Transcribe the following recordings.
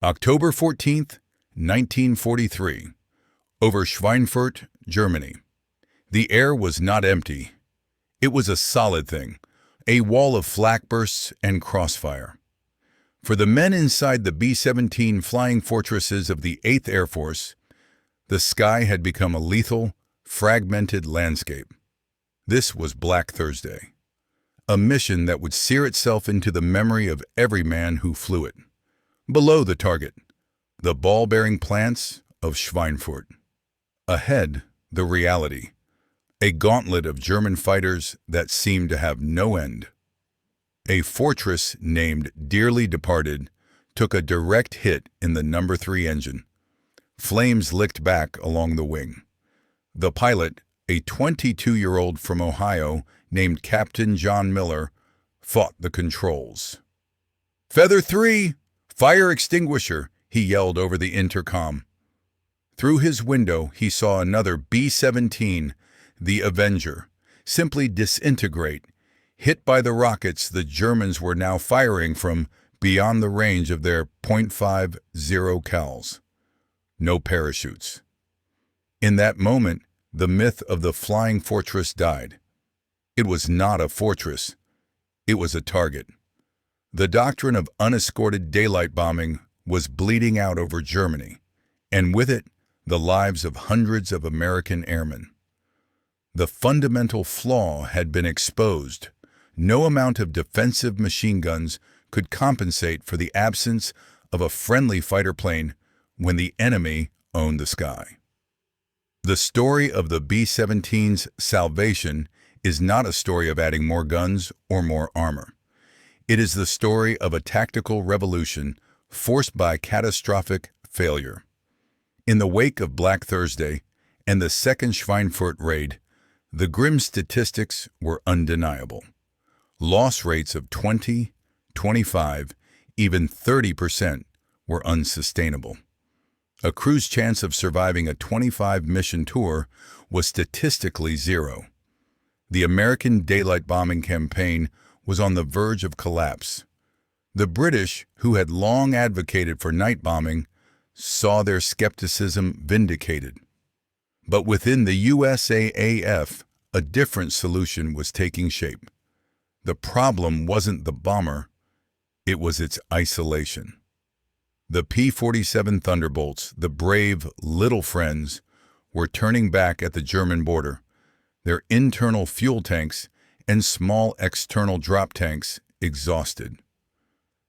October 14th, 1943, over Schweinfurt, Germany. The air was not empty. It was a solid thing, a wall of flak bursts and crossfire. For the men inside the B-17 Flying Fortresses of the 8th Air Force, the sky had become a lethal, fragmented landscape. This was Black Thursday, a mission that would sear itself into the memory of every man who flew it. Below the target, the ball-bearing plants of Schweinfurt. Ahead, the reality, a gauntlet of German fighters that seemed to have no end. A fortress named Dearly Departed took a direct hit in the No. 3 engine. Flames licked back along the wing. The pilot, a 22-year-old from Ohio named Captain John Miller, fought the controls. "Feather 3! Fire extinguisher!" he yelled over the intercom. Through his window, he saw another B-17, the Avenger, simply disintegrate, hit by the rockets the Germans were now firing from beyond the range of their .50 cals. No parachutes. In that moment, the myth of the Flying Fortress died. It was not a fortress. It was a target. The doctrine of unescorted daylight bombing was bleeding out over Germany, and with it, the lives of hundreds of American airmen. The fundamental flaw had been exposed. No amount of defensive machine guns could compensate for the absence of a friendly fighter plane when the enemy owned the sky. The story of the B-17's salvation is not a story of adding more guns or more armor. It is the story of a tactical revolution forced by catastrophic failure. In the wake of Black Thursday and the second Schweinfurt raid, the grim statistics were undeniable. Loss rates of 20, 25, even 30% were unsustainable. A crew's chance of surviving a 25-mission tour was statistically zero. The American daylight bombing campaign was on the verge of collapse. The British, who had long advocated for night bombing, saw their skepticism vindicated. But within the USAAF, a different solution was taking shape. The problem wasn't the bomber, it was its isolation. The P-47 Thunderbolts, the brave little friends, were turning back at the German border, their internal fuel tanks and small external drop tanks exhausted.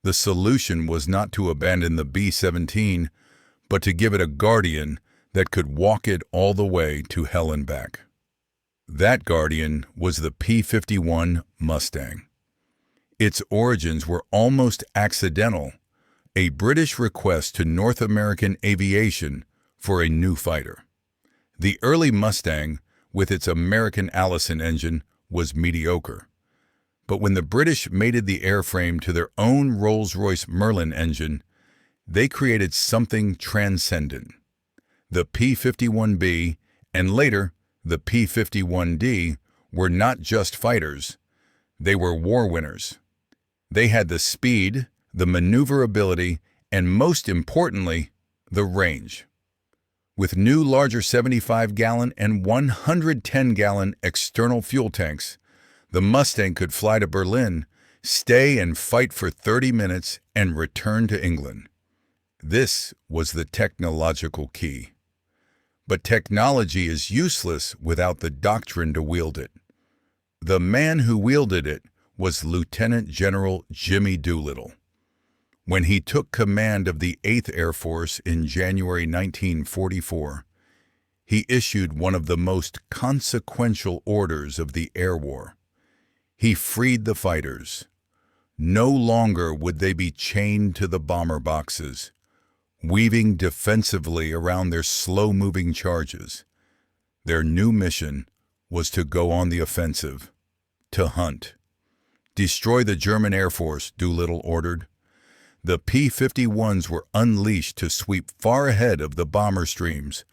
The solution was not to abandon the B-17, but to give it a guardian that could walk it all the way to hell and back. That guardian was the P-51 Mustang. Its origins were almost accidental, a British request to North American aviation for a new fighter. The early Mustang, with its American Allison engine, was mediocre. But when the British mated the airframe to their own Rolls-Royce Merlin engine, they created something transcendent. The P-51B and later the P-51D were not just fighters, they were war winners. They had the speed, the maneuverability, and most importantly, the range. With new larger 75-gallon and 110-gallon external fuel tanks, the Mustang could fly to Berlin, stay and fight for 30 minutes, and return to England. This was the technological key. But technology is useless without the doctrine to wield it. The man who wielded it was Lieutenant General Jimmy Doolittle. When he took command of the 8th Air Force in January 1944, he issued one of the most consequential orders of the air war. He freed the fighters. No longer would they be chained to the bomber boxes, weaving defensively around their slow-moving charges. Their new mission was to go on the offensive, to hunt. "Destroy the German Air Force," Doolittle ordered. The P-51s were unleashed to sweep far ahead of the bomber streams,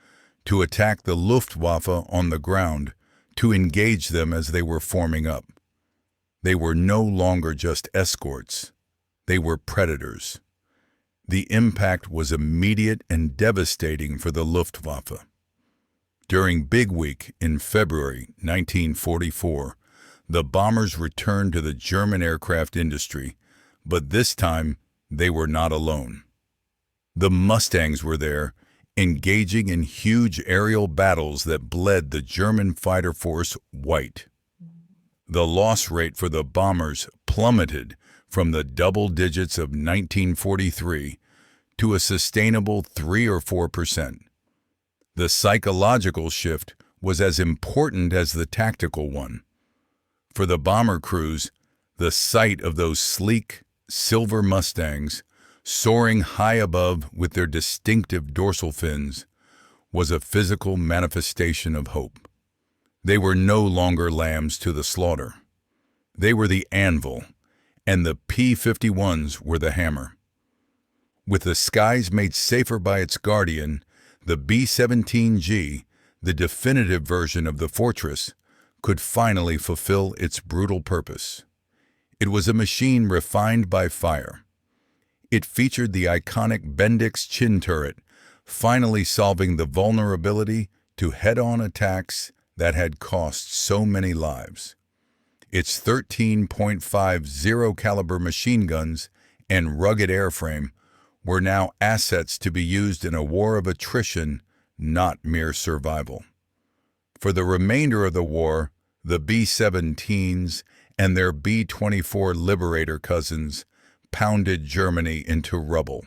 to attack the Luftwaffe on the ground, to engage them as they were forming up. They were no longer just escorts. They were predators. The impact was immediate and devastating for the Luftwaffe. During Big Week in February 1944, the bombers returned to the German aircraft industry, but this time they were not alone. The Mustangs were there, engaging in huge aerial battles that bled the German fighter force white. The loss rate for the bombers plummeted from the double digits of 1943 to a sustainable 3 or 4%. The psychological shift was as important as the tactical one. For the bomber crews, the sight of those sleek, silver Mustangs soaring high above with their distinctive dorsal fins was a physical manifestation of hope. They were no longer lambs to the slaughter. They were the anvil, and the P-51s were the hammer. With the skies made safer by its guardian, the B-17G, the definitive version of the Fortress, could finally fulfill its brutal purpose. It was a machine refined by fire. It featured the iconic Bendix chin turret, finally solving the vulnerability to head-on attacks that had cost so many lives. Its 13.50 caliber machine guns and rugged airframe were now assets to be used in a war of attrition, not mere survival. For the remainder of the war, the B-17s and their B-24 Liberator cousins pounded Germany into rubble.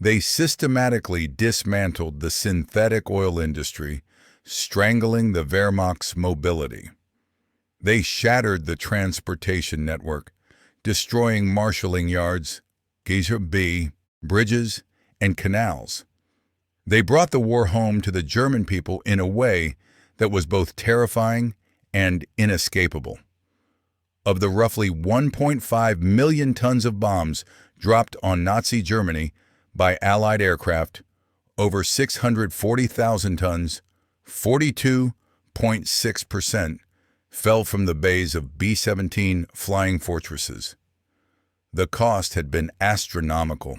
They systematically dismantled the synthetic oil industry, strangling the Wehrmacht's mobility. They shattered the transportation network, destroying marshalling yards, Geyser B, bridges, and canals. They brought the war home to the German people in a way that was both terrifying and inescapable. Of the roughly 1.5 million tons of bombs dropped on Nazi Germany by Allied aircraft, over 640,000 tons, 42.6%, fell from the bays of B-17 Flying Fortresses. The cost had been astronomical.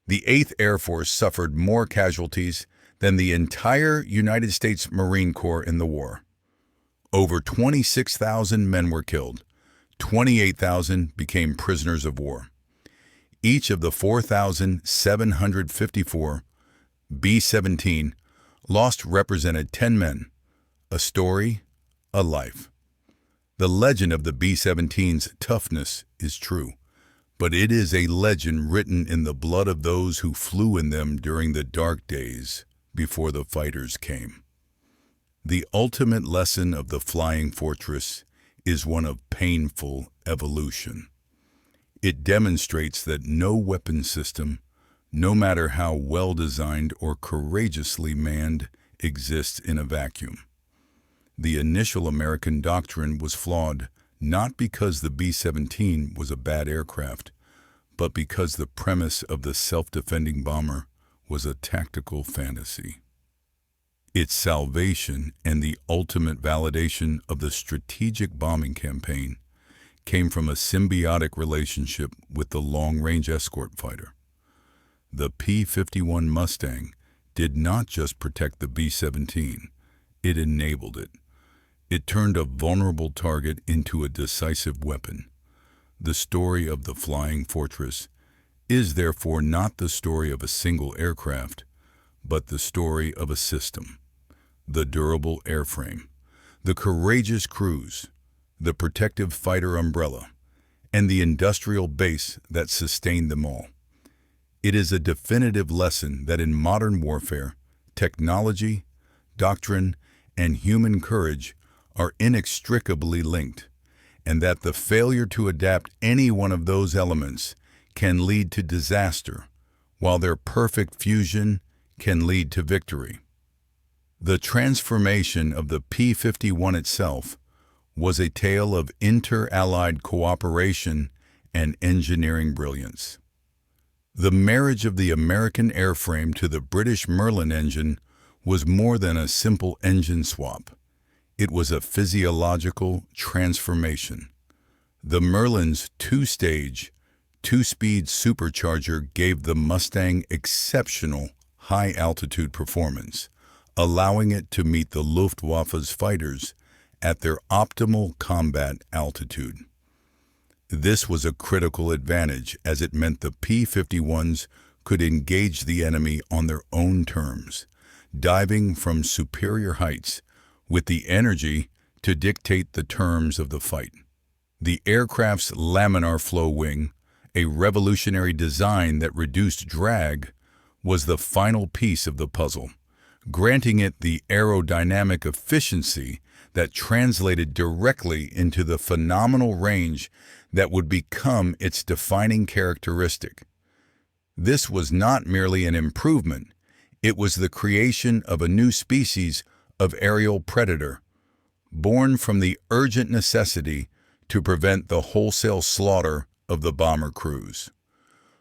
The 8th Air Force suffered more casualties than the entire United States Marine Corps in the war. Over 26,000 men were killed. 28,000 became prisoners of war. Each of the 4,754 B-17 lost represented 10 men, a story, a life. The legend of the B-17's toughness is true, but it is a legend written in the blood of those who flew in them during the dark days before the fighters came. The ultimate lesson of the Flying Fortress is one of painful evolution. It demonstrates that no weapon system, no matter how well designed or courageously manned, exists in a vacuum. The initial American doctrine was flawed not because the B-17 was a bad aircraft, but because the premise of the self-defending bomber was a tactical fantasy. Its salvation and the ultimate validation of the strategic bombing campaign came from a symbiotic relationship with the long-range escort fighter. The P-51 Mustang did not just protect the B-17, it enabled it. It turned a vulnerable target into a decisive weapon. The story of the Flying Fortress is therefore not the story of a single aircraft, but the story of a system. The durable airframe, the courageous crews, the protective fighter umbrella, and the industrial base that sustained them all. It is a definitive lesson that in modern warfare, technology, doctrine, and human courage are inextricably linked, and that the failure to adapt any one of those elements can lead to disaster, while their perfect fusion can lead to victory. The transformation of the P-51 itself was a tale of inter-allied cooperation and engineering brilliance. The marriage of the American airframe to the British Merlin engine was more than a simple engine swap. It was a physiological transformation. The Merlin's two-stage, two-speed supercharger gave the Mustang exceptional high-altitude performance, allowing it to meet the Luftwaffe's fighters at their optimal combat altitude. This was a critical advantage as it meant the P-51s could engage the enemy on their own terms, diving from superior heights with the energy to dictate the terms of the fight. The aircraft's laminar flow wing, a revolutionary design that reduced drag, was the final piece of the puzzle, granting it the aerodynamic efficiency that translated directly into the phenomenal range that would become its defining characteristic. This was not merely an improvement, it was the creation of a new species of aerial predator, born from the urgent necessity to prevent the wholesale slaughter of the bomber crews.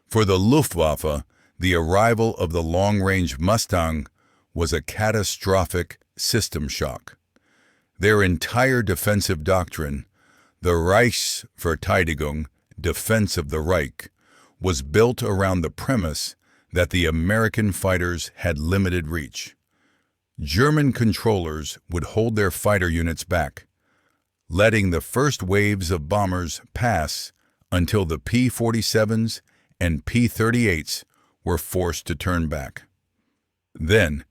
For the Luftwaffe, the arrival of the long-range Mustang was a catastrophic system shock. Their entire defensive doctrine, the Reichsverteidigung, defense of the Reich, was built around the premise that the American fighters had limited reach. German controllers would hold their fighter units back, letting the first waves of bombers pass until the P-47s and P-38s were forced to turn back. Then,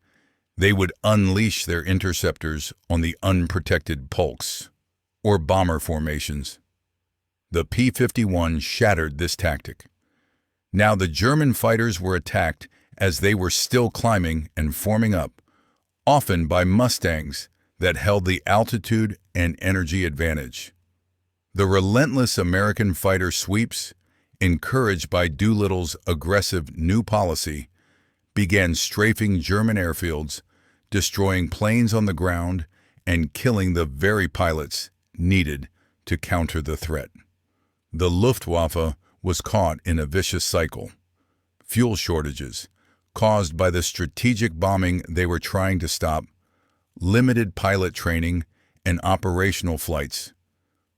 they would unleash their interceptors on the unprotected polks, or bomber formations. The P-51 shattered this tactic. Now the German fighters were attacked as they were still climbing and forming up, often by Mustangs that held the altitude and energy advantage. The relentless American fighter sweeps, encouraged by Doolittle's aggressive new policy, began strafing German airfields, destroying planes on the ground, and killing the very pilots needed to counter the threat. The Luftwaffe was caught in a vicious cycle. Fuel shortages, caused by the strategic bombing they were trying to stop, limited pilot training and operational flights,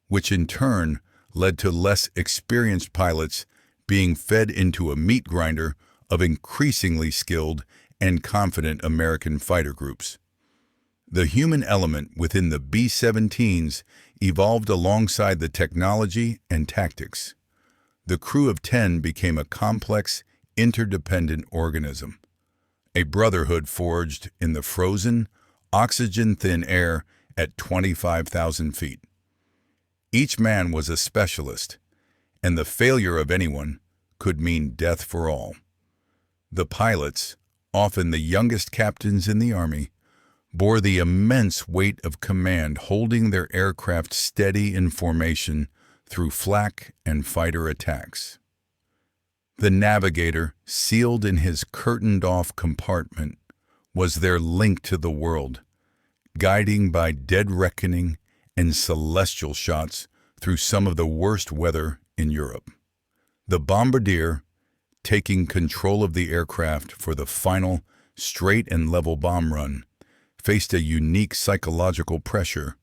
which in turn led to less experienced pilots being fed into a meat grinder of increasingly skilled and confident American fighter groups. The human element within the B-17s evolved alongside the technology and tactics. The crew of 10 became a complex, interdependent organism, a brotherhood forged in the frozen, oxygen-thin air at 25,000 feet. Each man was a specialist, and the failure of anyone could mean death for all. The pilots, often the youngest captains in the Army, bore the immense weight of command, holding their aircraft steady in formation through flak and fighter attacks. The navigator, sealed in his curtained-off compartment, was their link to the world, guiding by dead reckoning and celestial shots through some of the worst weather in Europe. The bombardier, taking control of the aircraft for the final straight and level bomb run, faced a unique psychological pressure,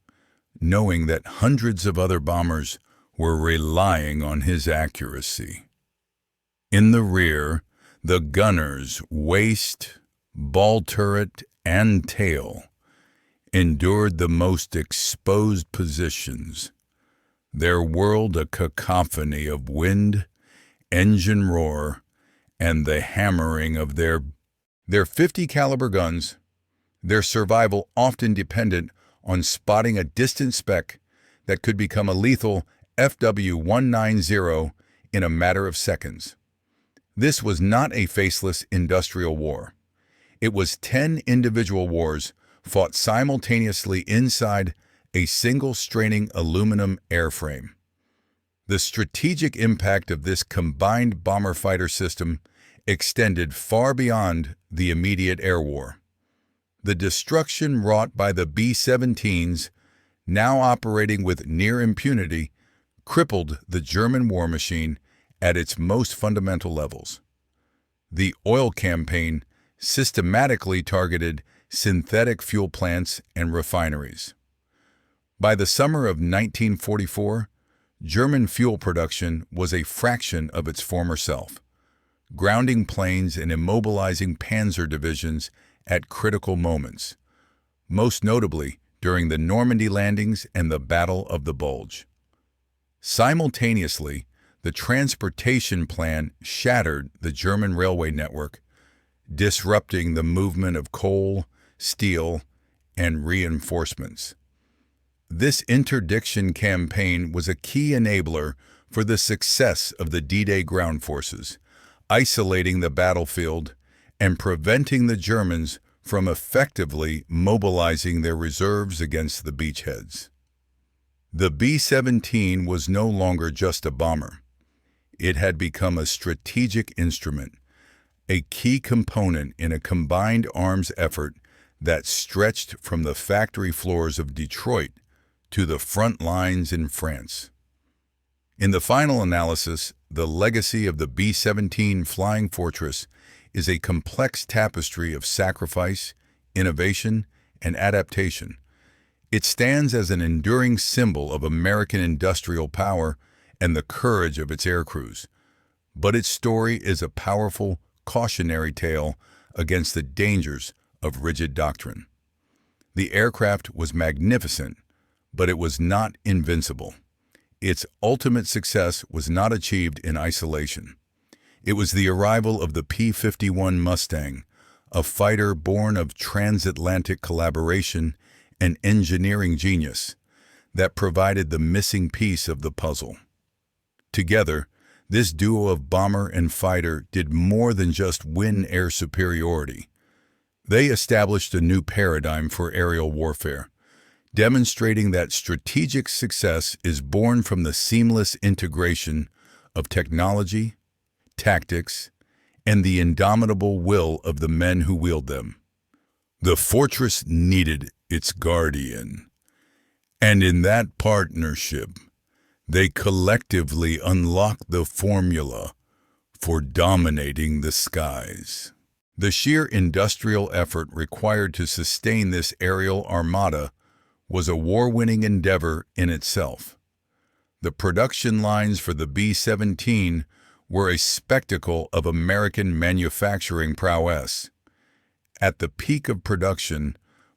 knowing that hundreds of other bombers were relying on his accuracy. In the rear, the gunners' waist, ball turret, and tail endured the most exposed positions, their world a cacophony of wind, engine roar, and the hammering of their 50 caliber guns, their survival often dependent on spotting a distant speck that could become a lethal FW-190 in a matter of seconds. This was not a faceless industrial war. It was 10 individual wars fought simultaneously inside a single straining aluminum airframe. The strategic impact of this combined bomber fighter system extended far beyond the immediate air war. The destruction wrought by the B-17s, now operating with near impunity, crippled the German war machine at its most fundamental levels. The oil campaign systematically targeted synthetic fuel plants and refineries. By the summer of 1944, German fuel production was a fraction of its former self, grounding planes and immobilizing panzer divisions at critical moments, most notably during the Normandy landings and the Battle of the Bulge. Simultaneously, the transportation plan shattered the German railway network, disrupting the movement of coal, steel, and reinforcements. This interdiction campaign was a key enabler for the success of the D-Day ground forces, isolating the battlefield and preventing the Germans from effectively mobilizing their reserves against the beachheads. The B-17 was no longer just a bomber. It had become a strategic instrument, a key component in a combined arms effort that stretched from the factory floors of Detroit to the front lines in France. In the final analysis, the legacy of the B-17 Flying Fortress is a complex tapestry of sacrifice, innovation, and adaptation. It stands as an enduring symbol of American industrial power and the courage of its aircrews. But its story is a powerful, cautionary tale against the dangers of rigid doctrine. The aircraft was magnificent, but it was not invincible. Its ultimate success was not achieved in isolation. It was the arrival of the P-51 Mustang, a fighter born of transatlantic collaboration and engineering genius, that provided the missing piece of the puzzle. Together, this duo of bomber and fighter did more than just win air superiority. They established a new paradigm for aerial warfare, demonstrating that strategic success is born from the seamless integration of technology, tactics, and the indomitable will of the men who wield them. The fortress needed its guardian, and in that partnership, they collectively unlocked the formula for dominating the skies. The sheer industrial effort required to sustain this aerial armada was a war-winning endeavor in itself. The production lines for the B-17 were a spectacle of American manufacturing prowess. At the peak of production,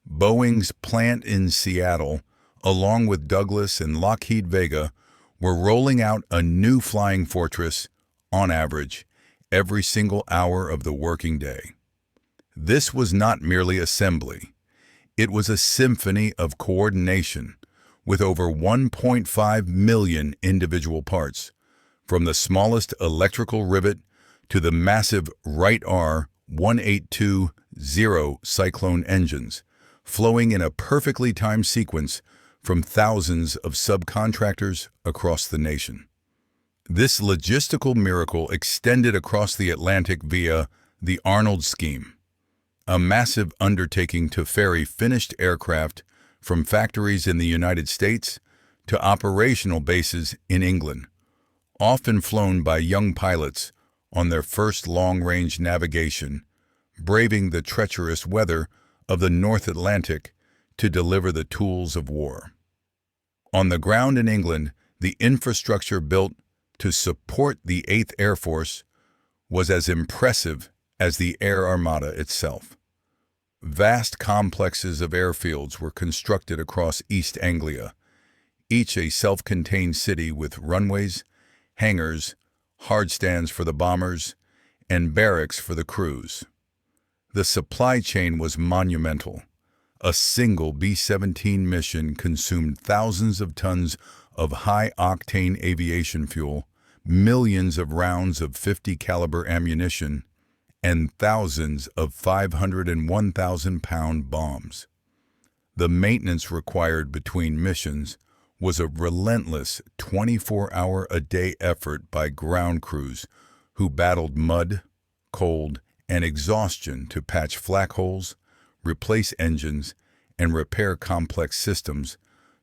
Boeing's plant in Seattle, along with Douglas and Lockheed Vega, were rolling out a new Flying Fortress, on average, every single hour of the working day. This was not merely assembly. It was a symphony of coordination, with over 1.5 million individual parts, from the smallest electrical rivet to the massive Wright R-1820 Cyclone engines, flowing in a perfectly timed sequence from thousands of subcontractors across the nation. This logistical miracle extended across the Atlantic via the Arnold Scheme, a massive undertaking to ferry finished aircraft from factories in the United States to operational bases in England, often flown by young pilots on their first long-range navigation, braving the treacherous weather of the North Atlantic to deliver the tools of war. On the ground in England, the infrastructure built to support the 8th Air Force was as impressive as the Air Armada itself. Vast complexes of airfields were constructed across East Anglia, each a self-contained city with runways, hangars, hard stands for the bombers, and barracks for the crews. The supply chain was monumental. A single B-17 mission consumed thousands of tons of high-octane aviation fuel, millions of rounds of .50 caliber ammunition, and thousands of 500 and 1,000-pound bombs. The maintenance required between missions was a relentless 24-hour-a-day effort by ground crews who battled mud, cold, and exhaustion to patch flak holes, replace engines, and repair complex systems,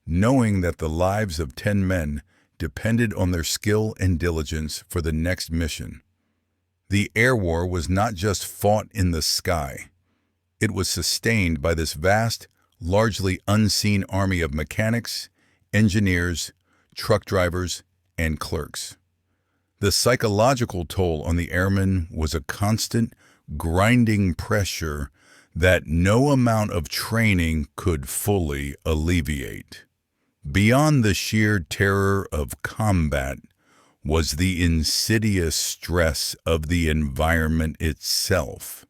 knowing that the lives of 10 men depended on their skill and diligence for the next mission. The air war was not just fought in the sky. It was sustained by this vast, largely unseen army of mechanics, engineers, truck drivers, and clerks. The psychological toll on the airmen was a constant, grinding pressure that no amount of training could fully alleviate. Beyond the sheer terror of combat was the insidious stress of the environment itself.